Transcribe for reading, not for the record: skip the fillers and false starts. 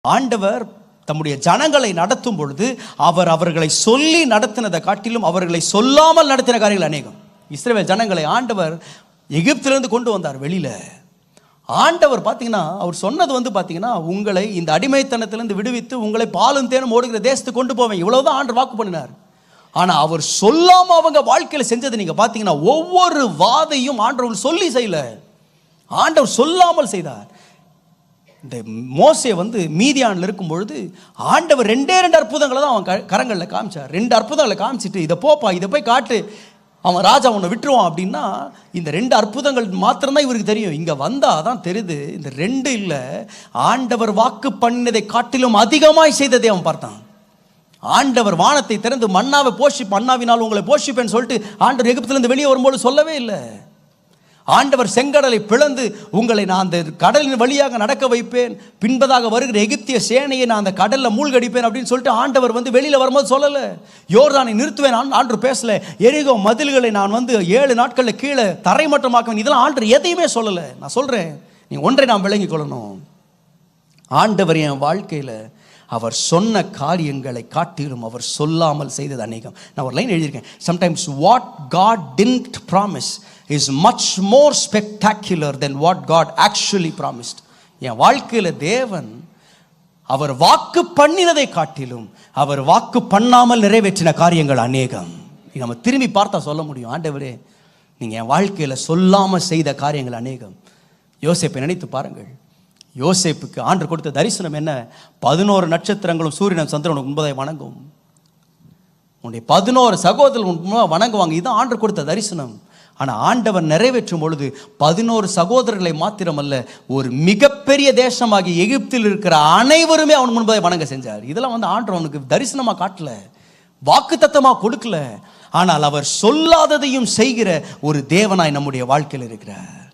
ஆண்டவர் தம்முடைய ஜனங்களை நடத்தும் பொழுது அவர் அவர்களை சொல்லி நடத்தினதை காட்டிலும் அவர்களை சொல்லாமல் நடத்தின காரியங்கள் அநேகம். இஸ்ரவேல் ஜனங்களை ஆண்டவர் எகிப்திலிருந்து கொண்டு வந்தார் வெளியில. ஆண்டவர் பார்த்தீங்கன்னா அவர் சொன்னது பார்த்தீங்கன்னா, உங்களை இந்த அடிமைத்தனத்திலிருந்து விடுவித்து உங்களை பாலும் தேனும் ஓடுகிற தேசத்துக்கு கொண்டு போவேன், இவ்வளவுதான் ஆண்டவர் வாக்கு பண்ணினார். ஆனால் அவர் சொல்லாம அவங்க வாழ்க்கையில் செஞ்சது நீங்க பார்த்தீங்கன்னா, ஒவ்வொரு வாதையும் ஆண்டவர் சொல்லி செய்யல, ஆண்டவர் சொல்லாமல் செய்தார். இந்த மோசே மீதியானில் இருக்கும் பொழுது ஆண்டவர் ரெண்டே அற்புதங்களை தான் அவன் கரங்களில் காமிச்சார். 2 அற்புதங்களை காமிச்சிட்டு, இதை போப்பா, இதை போய் காட்டு, அவன் ராஜா உன்னை விட்டுருவான் அப்படின்னா, இந்த 2 அற்புதங்கள் மாத்திரம்தான் இவருக்கு தெரியும். இங்கே வந்தால் தான் தெரியுது, இந்த 2 இல்லை, ஆண்டவர் வாக்கு பண்ணினதை காட்டிலும் அதிகமாய் செய்ததை அவன் பார்த்தான். ஆண்டவர் வானத்தை திறந்து மன்னாவை மன்னாவினால் உங்களை போஷிப்பேன்னு சொல்லிட்டு ஆண்டவர் எகிப்திலிருந்து வெளியே வரும்போது சொல்லவே இல்லை. ஆண்டவர் செங்கடலை பிளந்து உங்களை நான் அந்த கடலின் வழியாக நடக்க வைப்பேன், பின்பதாக வருகிற எகிப்திய சேனையை நான் அந்த கடலில் மூழ்கடிப்பேன் அப்படின்னு சொல்லிட்டு ஆண்டவர் வெளியில் வரும்போது சொல்லலை. யோர்தானை நிறுத்துவேன் ஆண்டவர் பேசல. எரிகோ மதில்களை நான் 7 நாட்களில் கீழே தரைமட்டமாக்குவேன், இதெல்லாம் ஆண்டவர் எதையுமே சொல்லலை. நான் சொல்கிறேன், நீ ஒன்றை நாம் விளங்கிக் கொள்ளணும், ஆண்டவர் என் வாழ்க்கையில் அவர் சொன்ன காரியங்களை காட்டிலும் அவர் சொல்லாமல் செய்தது அநேகம். நான் ஒரு லைன் எழுதியிருக்கேன், sometimes what God didn't promise is much more spectacular than what God actually promised. என் வாழ்க்கையில் தேவன் அவர் வாக்கு பண்ணினதை காட்டிலும் அவர் வாக்கு பண்ணாமல் நிறைவேற்றின காரியங்கள் அநேகம். நம்ம திரும்பி பார்த்தா சொல்ல முடியும், ஆண்டவரே நீங்க என் வாழ்க்கையில் சொல்லாமல் செய்த காரியங்கள் அநேகம். யோசேப்பை நினைத்து பாருங்கள். யோசேப்புக்கு ஆண்டவர் கொடுத்த தரிசனம் என்ன? 11 நட்சத்திரங்களும் சூரியனும் சந்திரனும் முன்பதை வணங்கும், உன்னுடைய 11 சகோதரர்கள் வணங்குவாங்க, இதுதான் ஆண்டவர் கொடுத்த தரிசனம். ஆனால் ஆண்டவர் நிறைவேற்றும் பொழுது 11 சகோதரர்களை மாத்திரமல்ல, ஒரு மிகப்பெரிய தேசமாகி எகிப்தில் இருக்கிற அனைவருமே அவன் முன்பதை வணங்க செஞ்சார். இதெல்லாம் ஆண்டவர் அவனுக்கு தரிசனமா காட்டல, வாக்கு தத்தமா கொடுக்கல, ஆனால் அவர் சொல்லாததையும் செய்கிற ஒரு தேவனாய் நம்முடைய வாழ்க்கையில் இருக்கிறார்.